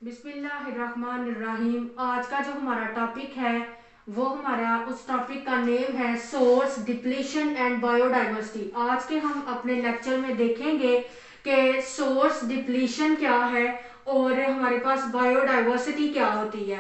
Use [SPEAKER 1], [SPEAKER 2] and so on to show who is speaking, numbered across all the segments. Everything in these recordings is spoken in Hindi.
[SPEAKER 1] बिस्मिल्लाहिर्रहमानिर्रहीम। आज का जो हमारा टॉपिक है वो हमारा उस टॉपिक का नेम है सोर्स डिप्लीशन एंड बायोडाइवर्सिटी। आज के हम अपने लेक्चर में देखेंगे कि सोर्स डिप्लीशन क्या है और हमारे पास बायोडाइवर्सिटी क्या होती है।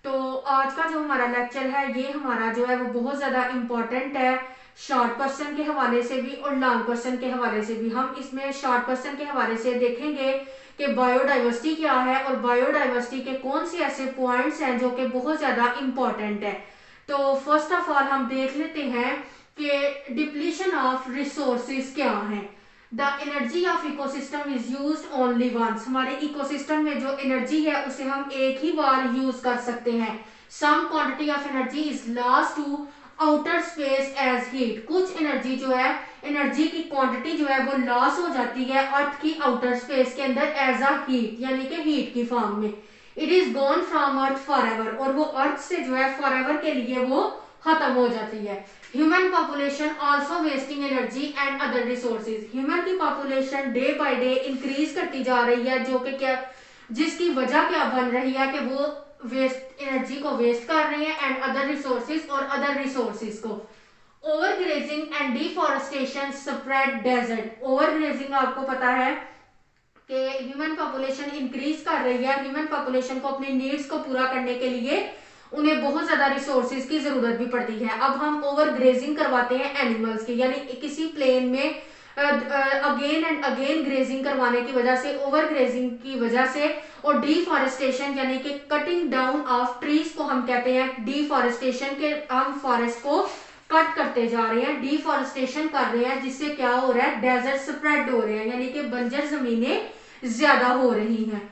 [SPEAKER 1] तो आज का जो हमारा लेक्चर है ये हमारा जो है वो बहुत ज़्यादा इम्पोर्टेंट है, शॉर्ट क्वेश्चन के हवाले से भी और लॉन्ग क्वेश्चन के हवाले से भी। हम इसमें शॉर्ट क्वेश्चन के हवाले से देखेंगे कि बायोडाइवर्सिटी क्या है और बायोडाइवर्सिटी के कौन से ऐसे पॉइंट्स हैं जो कि बहुत ज़्यादा इम्पोर्टेंट है। तो फर्स्ट ऑफ ऑल हम देख लेते हैं कि डिप्लीशन ऑफ रिसोर्सेज क्या है। The energy of ecosystem is used only once. हमारे इकोसिस्टम में जो एनर्जी है उसे हम एक ही बार यूज कर सकते हैं। Some quantity of energy is lost to outer space as heat. कुछ एनर्जी जो है, एनर्जी की क्वांटिटी जो है वो लॉस हो जाती है अर्थ की आउटर स्पेस के अंदर एज अ हीट, यानी कि हीट की फॉर्म में। It is gone from earth for ever, और वो अर्थ से जो है फॉर एवर के लिए वो खत्म हो जाती है। Human population also wasting energy and other resources. Human की population day by day increase करती जा रही है, जो कि क्या, जिसकी वजह क्या बन रही है कि वो वेस्ट एनर्जी को वेस्ट कर रहे हैं एंड अदर रिसोर्सेज और अदर रिसोर्सेज को। Over grazing and deforestation spread desert. Over grazing आपको पता है कि ह्यूमन पॉपुलेशन इंक्रीज कर रही है। ह्यूमन पॉपुलेशन को अपनी नीड्स को पूरा करने के लिए उन्हें बहुत ज्यादा रिसोर्सेज की जरूरत भी पड़ती है। अब हम ओवर ग्रेजिंग करवाते हैं एनिमल्स की, यानी किसी प्लेन में अगेन एंड अगेन ग्रेजिंग करवाने की वजह से, ओवर ग्रेजिंग की वजह से, और डिफॉरेस्टेशन यानी कि कटिंग डाउन ऑफ ट्रीज को हम कहते हैं डिफॉरेस्टेशन के। हम फॉरेस्ट को कट करते जा रहे हैं, डिफॉरेस्टेशन कर रहे हैं, जिससे क्या हो रहा है, डेजर्ट स्प्रेड हो रहे हैं, यानी कि बंजर जमीनें ज्यादा हो रही हैं।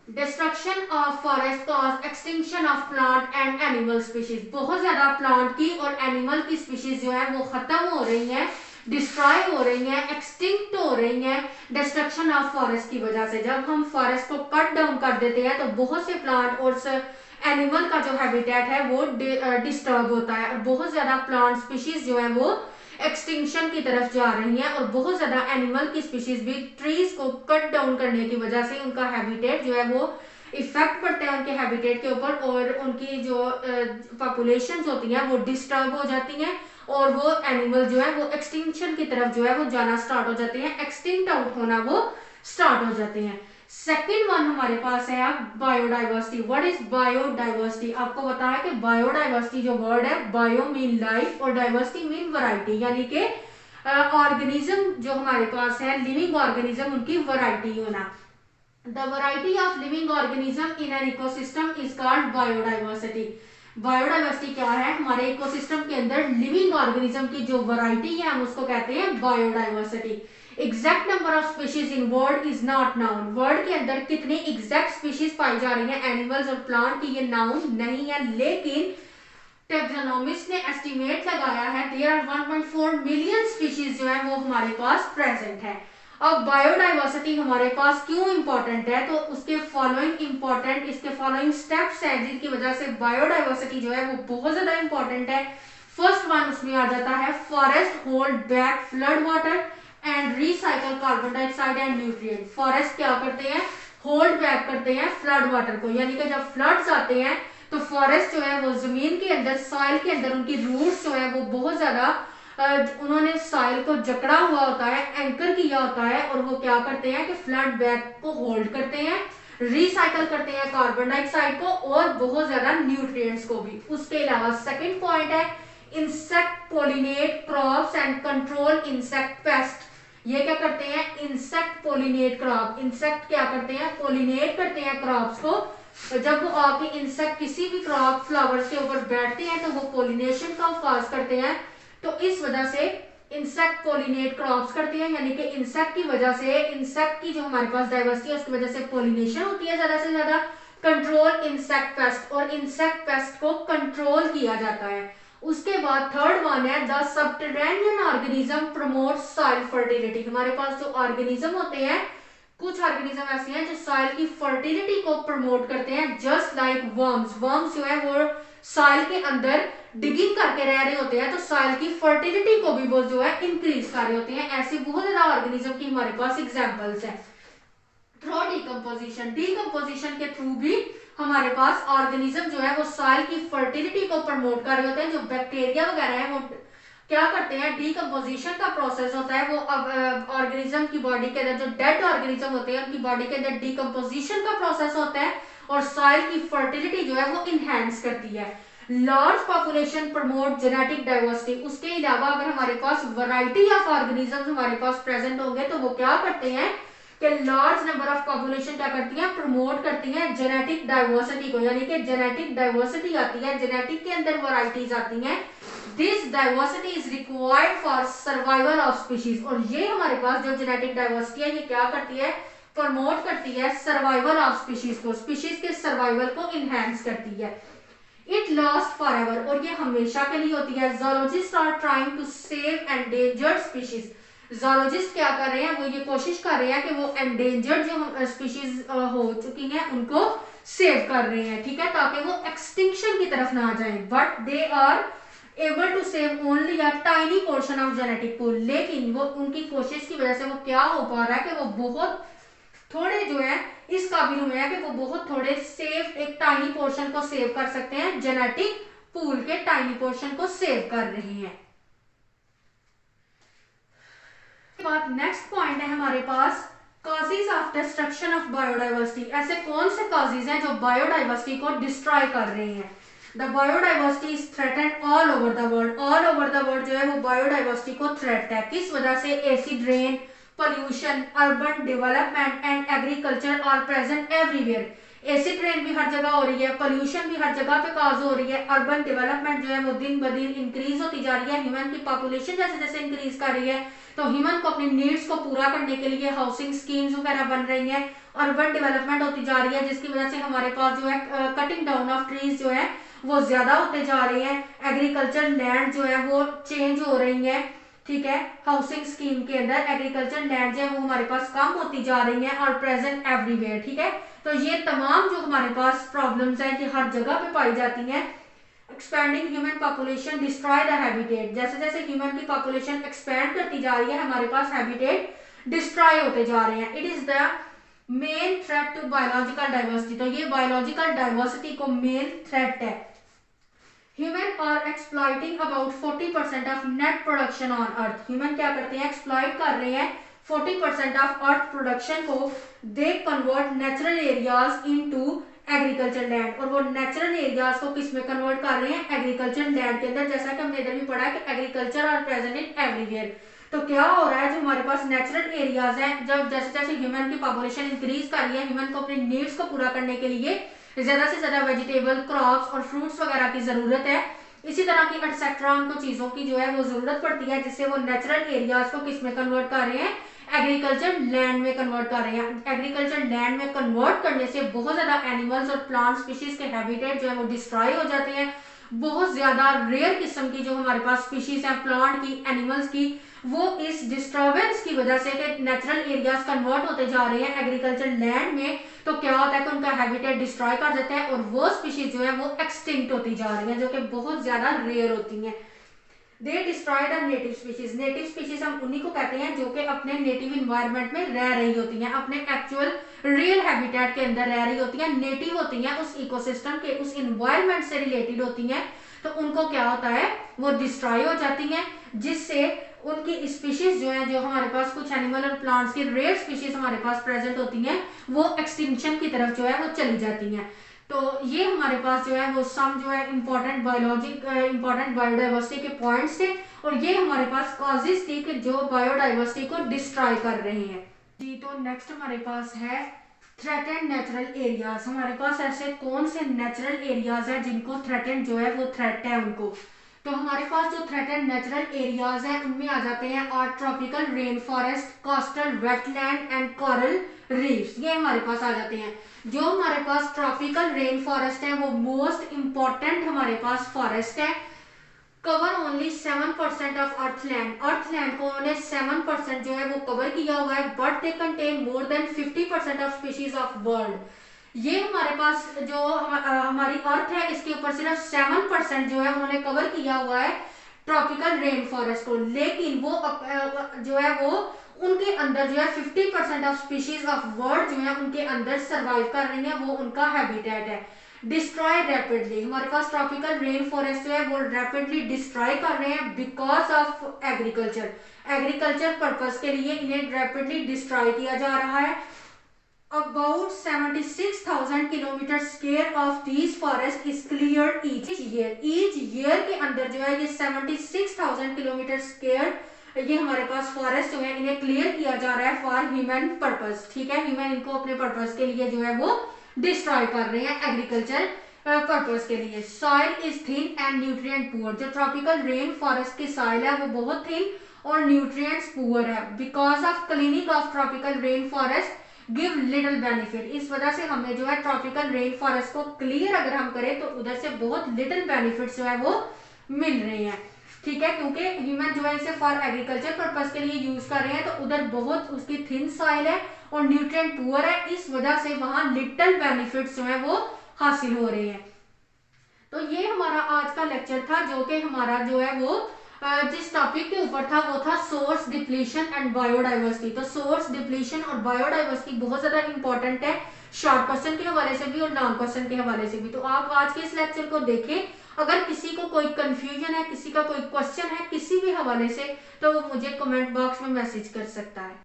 [SPEAKER 1] Destruction of forest cause extinction of plant and animal species. बहुत ज्यादा प्लांट की और एनिमल की स्पीशीज जो है वो खत्म हो रही हैं, डिस्ट्रॉय हो रही हैं, एक्सटिंक्ट हो रही हैं डिस्ट्रक्शन ऑफ फॉरेस्ट की वजह से। जब हम फॉरेस्ट को कट डाउन कर देते हैं तो बहुत से प्लांट और एनिमल का जो हैबिटेट है वो डिस्टर्ब होता है, और बहुत ज्यादा प्लांट स्पीशीज जो है वो एक्सटिंक्शन की तरफ जा रही हैं, और बहुत ज्यादा एनिमल की स्पीशीज भी ट्रीज को कट डाउन करने की वजह से उनका हैबिटेट जो है वो इफेक्ट पड़ता है उनके हैबिटेट के ऊपर, और उनकी जो पॉपुलेशंस होती हैं वो डिस्टर्ब हो जाती हैं, और वो एनिमल जो है वो एक्सटिंक्शन की तरफ जो है वो जाना स्टार्ट हो जाते हैं, एक्सटिंक्ट आउट होना वो स्टार्ट हो जाते हैं। सेकेंड वन हमारे पास है बायोडाइवर्सिटी। What is biodiversity? आपको पता है कि बायोडाइवर्सिटी जो वर्ड है, बायो मीन लाइफ और डाइवर्सिटी मीन वैरायटी, यानी कि ऑर्गेनिज्म जो हमारे पास है, लिविंग ऑर्गेनिज्म, उनकी वैरायटी होना। The variety of living organism in an ecosystem is called biodiversity. Biodiversity क्या है? हमारे इकोसिस्टम के अंदर लिविंग ऑर्गेनिज्म की जो वैरायटी है हम उसको कहते हैं biodiversity. Exact number of species in world is not noun. World के अंदर कितनी एग्जैक्ट स्पीशीज पाई जा रही हैं एनिमल्स और प्लांट की, ये नाउन नहीं है, लेकिन टेक्सोनॉमिस्ट ने एस्टिमेट लगाया है देयर आर 1.4 मिलियन स्पीशीज जो है वो हमारे पास प्रेजेंट है। अब बायोडाइवर्सिटी हमारे पास क्यों इंपॉर्टेंट है, तो उसके फॉलोइंग इंपॉर्टेंट, इसके फॉलोइंग स्टेप्स हैं जिनकी वजह से बायोडाइवर्सिटी जो है वो बहुत ज्यादा इंपॉर्टेंट है। फर्स्ट वन उसमें आ जाता है, forest hold back flood water and recycle carbon dioxide and nutrient. Forest क्या करते हैं? होल्ड बैक करते हैं फ्लड वाटर को, यानी कि जब फ्लड्स आते हैं तो फॉरेस्ट जो है वो जमीन के अंदर, सॉइल के अंदर उनकी रूट्स जो है वो बहुत ज्यादा उन्होंने सॉइल को जकड़ा हुआ होता है, एंकर किया होता है, और वो क्या करते हैं कि फ्लड बैक को होल्ड करते हैं, रिसाइकल करते हैं कार्बन डाइऑक्साइड को और बहुत ज्यादा न्यूट्रिएंट्स को भी। उसके अलावा सेकंड पॉइंट है insect pollinate crops and control insect pest. ये क्या करते हैं? Insect pollinate crop. इंसेक्ट क्या करते हैं? पोलिनेट करते हैं क्रॉप्स को। तो जब वो आके इंसेक्ट किसी भी क्रॉप फ्लावर्स के ऊपर बैठते हैं तो वो पोलिनेशन का आगाज करते हैं, तो इस वजह से इंसेक्ट पोलिनेट क्रॉप्स करते हैं, यानी कि इंसेक्ट की वजह से, इंसेक्ट की जो हमारे पास डाइवर्सिटी है उसकी वजह से पोलिनेशन होती है ज्यादा से ज्यादा। कंट्रोल इंसेक्ट पेस्ट, और इंसेक्ट पेस्ट को कंट्रोल किया जाता है। उसके बाद थर्ड वन है the subterranean organism promote soil fertility. हमारे पास जो ऑर्गेनिज्म होते हैं, कुछ ऑर्गेनिज्म ऐसे हैं जो सॉइल की फर्टिलिटी को प्रमोट करते हैं, जस्ट लाइक वर्म्स। वर्म्स जो है वो सॉइल के अंदर डिगिंग करके रह रहे होते हैं, तो सॉइल की फर्टिलिटी को भी वो जो है इंक्रीज कर रहे होते हैं। ऐसे बहुत ज्यादा ऑर्गेनिज्म की हमारे पास एग्जांपल्स हैं। थ्रू डीकम्पोजिशन, डीकम्पोजिशन के थ्रू भी हमारे पास ऑर्गेनिज्म जो है वो सॉइल की फर्टिलिटी को प्रमोट कर रहे होते हैं। जो बैक्टीरिया वगैरह है वो क्या करते हैं, डीकम्पोजिशन का प्रोसेस होता है, वो ऑर्गेनिज्म की बॉडी के अंदर, जो डेड ऑर्गेनिज्म होते हैं उनकी बॉडी के अंदर डीकम्पोजिशन का प्रोसेस होता है और सॉइल की फर्टिलिटी जो है वो इनहेंस करती है। Large population promote genetic diversity, उसके अलावा अगर हमारे पास वैरायटी ऑफ ऑर्गेनिजम्स हमारे पास प्रेजेंट होंगे तो वो क्या करते हैं कि लार्ज नंबर ऑफ पॉपुलेशन क्या करती है, प्रमोट करती है जेनेटिक डाइवर्सिटी को, यानी कि जेनेटिक डाइवर्सिटी आती है, जेनेटिक के अंदर वैरायटीज आती हैं। This diversity is required for survival of species, और ये हमारे पास जो जेनेटिक डाइवर्सिटी है ये क्या करती है, प्रमोट करती है सर्वाइवल ऑफ स्पीशीज को, स्पीशीज के सर्वाइवल को इनहेंस करती है। इट लास्ट फॉर एवर, और ये हमेशा के लिए होती है। Zoologist are trying to save endangered species, zoologist क्या कर रहे हैं, वो ये कोशिश कर रहे हैं कि वो एंडेंजर्ड जो स्पीशीज हो चुकी हैं उनको सेव कर रहे हैं, ठीक है, ताकि वो एक्सटिंक्शन की तरफ ना जाए। But they are able to save only a tiny portion of genetic pool, लेकिन वो उनकी कोशिश की वजह से वो क्या हो पा रहा है कि वो बहुत थोड़े जो है इस काबिल हुए हैं कि वो बहुत थोड़े सेफ एक टाइनी पोर्शन को सेव कर सकते हैं, जेनेटिक पूल के टाइनी पोर्शन को सेव कर रहे हैं। बात नेक्स्ट पॉइंट है हमारे पास, causes of destruction of biodiversity, ऐसे कौन से कॉजेज हैं जो बायोडाइवर्सिटी को डिस्ट्रॉय कर रहे हैं। The biodiversity is threatened all over the world, all over the world जो है वो बायोडाइवर्सिटी को थ्रेट है, किस वजह से, acid rain, pollution, urban development and agriculture are present everywhere। Acid rain भी हर जगह हो रही है, पोल्यूशन भी हर जगह पे काज हो रही है, अर्बन डेवलपमेंट जो है वो दिन ब दिन इंक्रीज होती जा रही है, ह्यूमन की पॉपुलेशन जैसे जैसे इंक्रीज कर रही है तो ह्यूमन को अपनी नीड्स को पूरा करने के लिए हाउसिंग स्कीम्स वगैरह बन रही है, अर्बन डेवलपमेंट होती जा रही है, जिसकी वजह से हमारे पास जो है कटिंग डाउन ऑफ ट्रीज जो है वो ज्यादा होते जा रहे हैं, एग्रीकल्चर लैंड जो है वो चेंज हो रही है, ठीक है, हाउसिंग स्कीम के अंदर एग्रीकल्चर लैंड जो है वो हमारे पास कम होती जा रही है और प्रेजेंट एवरीवेयर, ठीक है। तो ये तमाम जो हमारे पास प्रॉब्लम्स हैं ये हर जगह पे पाई जाती हैं। Expanding human population destroy the habitat, जैसे जैसे ह्यूमन की पॉपुलेशन एक्सपैंड करती जा रही है हमारे पास हैबिटेट डिस्ट्रॉय होते जा रहे हैं। It is the main threat to biological diversity, तो ये बायोलॉजिकल डाइवर्सिटी को मेन थ्रेट है। Human are exploiting about 40% of net production on earth, human क्या करते हैं, एक्सप्लॉइट कर रहे हैं 40% ऑफ अर्थ प्रोडक्शन को। They convert natural areas into agriculture land, और वो नेचुरल एरियाज को किस में कन्वर्ट कर रहे हैं, एग्रीकल्चर लैंड के अंदर, जैसा कि हमने इधर भी पढ़ा है कि agriculture are present in everywhere. तो क्या हो रहा है, जो हमारे पास नेचुरल एरियाज हैं, जब जैसे जैसे ह्यूमन की पॉपुलेशन इंक्रीज कर रही है, ह्यूमन को अपनी नीड्स को पूरा करने के लिए ज्यादा से ज्यादा वेजिटेबल, क्रॉप्स और फ्रूट्स वगैरह की जरूरत है, इसी तरह की एक्सेट्रा उनको चीजों की जो है वो जरूरत पड़ती है, जिससे वो नेचुरल एरियाज को किस में कन्वर्ट कर रहे हैं, एग्रीकल्चर लैंड में कन्वर्ट कर रहे हैं। एग्रीकल्चर लैंड में कन्वर्ट करने से बहुत ज्यादा एनिमल्स और प्लांट स्पीशीज के हैबिटेट जो है वो डिस्ट्रॉय हो जाते हैं, बहुत ज्यादा रेयर किस्म की जो हमारे पास स्पीशीज है प्लांट की, एनिमल्स की, वो इस डिस्टर्बेंस की वजह से कि नेचुरल एरियाज कन्वर्ट होते जा रहे हैं एग्रीकल्चर लैंड में, तो क्या होता है कि उनका हैबिटेट डिस्ट्रॉय कर देते हैं और वो स्पीशीज जो है वो एक्सटिंक्ट होती जा रही हैं, जो कि बहुत ज्यादा रेयर होती हैं। They destroyed a native species, native species हम उन्हीं को कहते हैं जो कि अपने नेटिव इन्वायरमेंट में रह रही होती हैं, अपने एक्चुअल रियल हैबिटेट के अंदर रह रही होती हैं, नेटिव होती हैं, उस इकोसिस्टम के उस इन्वायरमेंट से रिलेटेड होती हैं, तो उनको क्या होता है, वो डिस्ट्रॉय हो जाती हैं, जिससे उनकी स्पीशीज जो है, जो हमारे पास कुछ एनिमल और प्लांट्स की रेयर स्पीशीज हमारे पास प्रेजेंट होती हैं, वो एक्सटिंक्शन की तरफ जो है वो चली जाती हैं। तो ये हमारे पास जो है वो सम जो है इंपॉर्टेंट बायोडाइवर्सिटी के पॉइंट्स थे, और ये हमारे पास कॉजेज थी कि जो बायोडाइवर्सिटी को डिस्ट्रॉय कर रहे हैं जी। तो नेक्स्ट हमारे पास है थ्रेटेंड नेचुरल एरियाज, हमारे पास ऐसे कौन से नेचुरल एरियाज है जिनको थ्रेटेंड जो है वो थ्रेट है उनको। तो हमारे पास जो थ्रेटेंड नेचुरल एरियाज है उनमें आ जाते हैं और tropical rain forest, coastal wetland and coral reefs, ये हमारे पास आ जाते हैं। जो हमारे पास ट्रॉपिकल रेन फॉरेस्ट है वो मोस्ट इंपॉर्टेंट हमारे पास फॉरेस्ट है, कवर ओनली 7% ऑफ अर्थलैंड को उन्होंने 7% जो है वो कवर किया हुआ है, but they contain more than 50% of species of world. ये हमारे पास जो हमारी अर्थ है इसके ऊपर सिर्फ 7% जो है उन्होंने कवर किया हुआ है ट्रॉपिकल रेन फॉरेस्ट को, लेकिन वो जो है वो उनके अंदर जो है 50% ऑफ स्पीशीज ऑफ बर्ड जो है उनके अंदर सर्वाइव कर रही है, वो उनका हैबिटेट है। डिस्ट्रॉय रैपिडली, हमारे पास ट्रॉपिकल रेन फॉरेस्ट जो है वो रैपिडली डिस्ट्रॉय कर रहे हैं because of agriculture. Agriculture purpose के लिए इन्हें रैपिडली डिस्ट्रॉय किया जा रहा है। About 76,000 kilometre square of these forest is cleared each year। each year के अंदर जो है ये 76,000 किलोमीटर स्क्वायर ये हमारे पास फॉरेस्ट जो है इन्हें क्लियर किया जा रहा है फॉर ह्यूमन पर्पस। ठीक है, ह्यूमन इनको अपने पर्पस के लिए जो है वो डिस्ट्रॉय कर रहे हैं एग्रीकल्चर पर्पस के लिए। Soil is thin and nutrient poor, जो ट्रॉपिकल रेन फॉरेस्ट की सॉइल है वो बहुत थिन और न्यूट्रिएंट्स पुअर है। Because of cleaning of tropical rain forest give little benefit, इस वजह से हमें जो है ट्रॉपिकल रेन फॉरेस्ट को क्लियर अगर हम करें तो उधर से बहुत लिटिल बेनिफिट्स जो है वो मिल रहे हैं। ठीक है, क्योंकि ह्यूमन जो है इसे फॉर एग्रीकल्चर पर्पस के लिए यूज कर रहे हैं तो उधर बहुत उसकी थिन सॉइल है और न्यूट्रिएंट पुअर है, इस वजह से वहां लिटिल बेनिफिट्स जो है वो हासिल हो रहे हैं। तो ये हमारा आज का लेक्चर था जो कि हमारा जो है वो जिस टॉपिक के ऊपर था वो था सोर्स डिप्लीशन एंड बायोडाइवर्सिटी। तो सोर्स डिप्लीशन और बायोडाइवर्सिटी बहुत ज्यादा इंपॉर्टेंट है शॉर्ट क्वेश्चन के हवाले से भी और लॉन्ग क्वेश्चन के हवाले से भी। तो आप आज के इस लेक्चर को देखें, अगर किसी को कोई कंफ्यूजन है, किसी का कोई क्वेश्चन है किसी भी हवाले से, तो वो मुझे कमेंट बॉक्स में मैसेज कर सकता है।